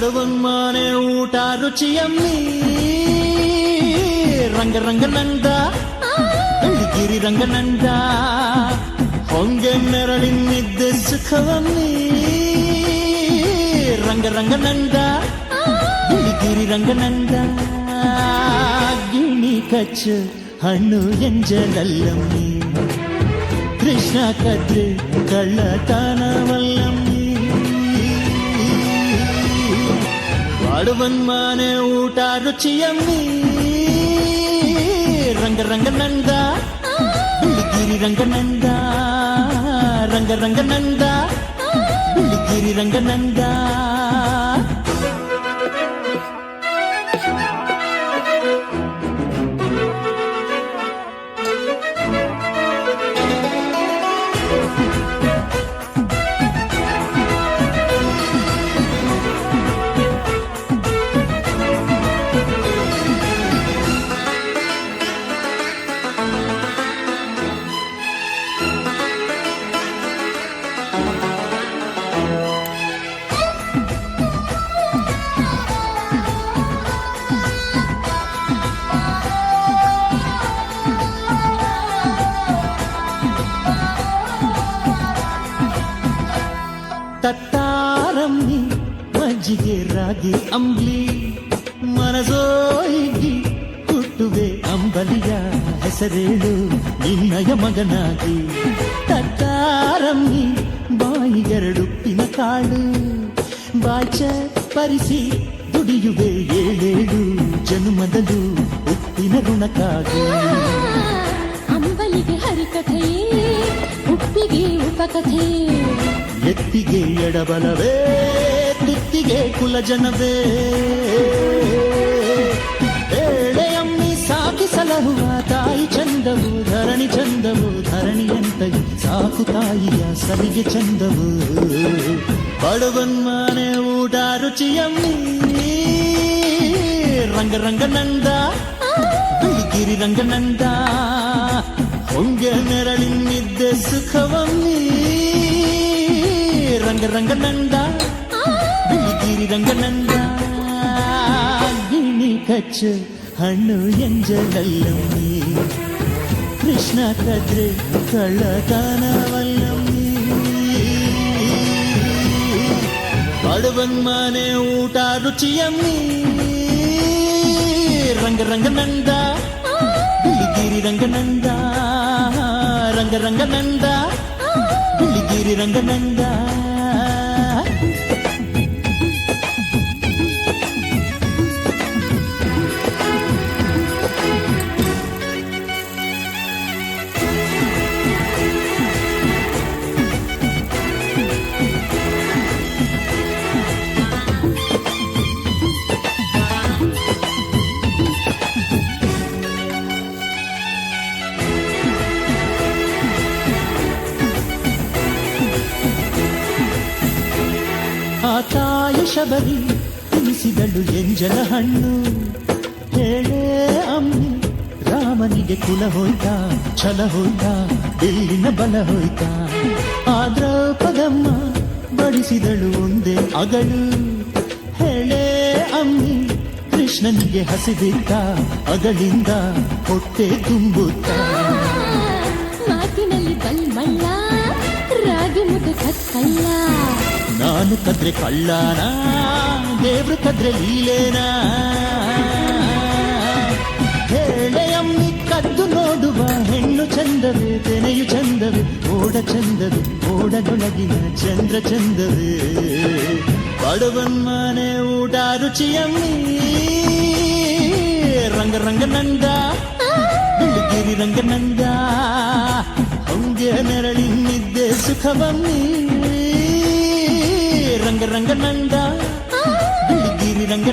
ಬಡವನ್ಮಾನೆ ಊಟ ರುಚಿಯಮ್ಮಿ ರಂಗರಂಗನಂದ ಬೆಳ್ಳಿಗಿರಿ ರಂಗನಂದ ಹೊಂಗೆ ನೆರಳಿನಿದ್ದೆ ಸುಖವಮ್ಮಿ ರಂಗರಂಗನಂದ ಬೆಳ್ಳಿಗಿರಿ ರಂಗನಂದ ಗಿಣಿ ಕಚ್ಚು ಹಣ್ಣು ಎಂಜಲಲ್ಲಮ್ಮಿ ಕೃಷ್ಣ ಕದ್ರೆ ಕಳ್ಳತನವಲ್ಲಮ್ಮಿ ಬಡವನ್ಮಾನೆ ಊಟ ರುಚಿಯಮ್ಮಿ ರಂಗರಂಗನಂದ ಬೆಳ್ಳಿಗಿರಿ ರಂಗನಂದ ರಂಗರಂಗನಂದ ಬೆಳ್ಳಿಗಿರಿ ರಂಗನಂದ ತತ್ತಾರಮ್ಮಿ ಮಜ್ಜಿಗೆ ರಾಗಿ ಅಂಬ್ಲಿ ಮನಸೋಯಿಗಿ ಹುಟ್ಟುವೆ ಅಂಬಲಿಯ ಹೆಸರೇಳು ನಿನ್ನಯ ಮಗನಾಗಿ ತತ್ತಾರಮ್ಮಿ ಬಾಯಿಗೆರಡುಪ್ಪಿನ ಕಾಳು ಬಾಚ ಪರಿಸಿ ದುಡಿಯುವೆ ಏಳೇಳು ಜನುಮದಲು ಉಪ್ಪಿನ ಋಣಕ್ಕಾಗಿ ಅಂಬಲಿಗೆ ಹರಿಕಥೆಯೇ ಉಪ್ಪಿಗೆ ಉಪಕಥೆ ಎತ್ತಿಗೆ ಎಡಬಲವೇ ತುತ್ತಿಗೆ ಕುಲಜನವೇ ಏಳೆಯಮ್ಮಿ ಸಾಕಿ ಸಲಹುವ ತಾಯಿ ಚಂದವು ಧರಣಿ ಚಂದವು ಧರಣಿಯಂತೆಯು ಸಾಕು ತಾಯಿಯ ಸಲಿಗೆ ಚಂದವು ಬಡವನ್ಮಾನೆ ಊಟ ರುಚಿಯಮ್ಮಿ ರಂಗರಂಗನಂದ ಬೆಳ್ಳಿಗಿರಿ ರಂಗನಂದ ಹೊಂಗೆ ನೆರಳಿನಿದ್ದೆ ಸುಖವಮ್ಮಿ ರಂಗರಂಗನಂದ ಬೆಳ್ಳಿಗಿರಿ ರಂಗನಂದ ಗಿಣಿ ಕಚ್ಚು ಹಣ್ಣು ಎಂಜಲಲ್ಲಮ್ಮಿ ಕೃಷ್ಣ ಕದ್ರೆ ಕಳ್ಳತನವಲ್ಲಮ್ಮಿ ಬಡವನ್ಮಾನೆ ಊಟ ರುಚಿಯಮ್ಮಿ ರಂಗರಂಗನಂದ ಬೆಳ್ಳಿಗಿರಿ ರಂಗನಂದ ರಂಗರಂಗನಂದ ಬೆಳ್ಳಿಗಿರಿ ರಂಗನಂದ ಆ ತಾಯಿ ಶಬರಿ ತಿನಿಸಿದಳು ಎಂಜಲ ಹಣ್ಣು ಹೇಳೇ ಅಮ್ಮಿ ರಾಮನಿಗೆ ಕುಲ ಹೋಯ್ತ ಛಲ ಹೋಯ್ತ ಬಿಲ್ಲಿನ ಬಲ ಹೋಯ್ತ ಆ ದ್ರೌಪದಮ್ಮ ಬಡಿಸಿದಳು ಒಂದೇ ಅಗಳು ಹೇಳೇ ಅಮ್ಮಿ ಕೃಷ್ಣನಿಗೆ ಹಸಿಬಿದ್ದ ಅಗಳಿಂದ ಹೊಟ್ಟೆ ತುಂಬುತ್ತ ಮಾತಿನಲ್ಲಿ ಬಲ್ಮಳ್ಳ ರಾಗಿ ಮುದ್ದೆ ಕಕ್ಕಲ್ಲ ನಾನು ಕದ್ರೆ ಕಳ್ಳನ ದೇವ್ರು ಕದ್ರೆ ಲೀಲೇನಾ ಹೇಳೆಯಮ್ಮಿ ಕದ್ದು ನೋಡುವ ಹೆಣ್ಣು ಚಂದವೇ ತೆನೆಯು ಚಂದವೇ ಓಡ ಚಂದವೇ ಓಡದೊಳಗಿನ ಚಂದ್ರ ಚಂದವೇ ಬಡವನ್ಮಾನೆ ಊಟ ರುಚಿಯಮ್ಮಿ ರಂಗರಂಗನಂದ ಬೆಳ್ಳಿಗಿರಿ ರಂಗನಂದ ಹೊಂಗೆ ನೆರಳಿನಿದ್ದೆ ಸುಖವಮ್ಮಿ ರಂಗರಂಗನಂದ ಬೆಳ್ಳಿಗಿರಿ ರಂಗ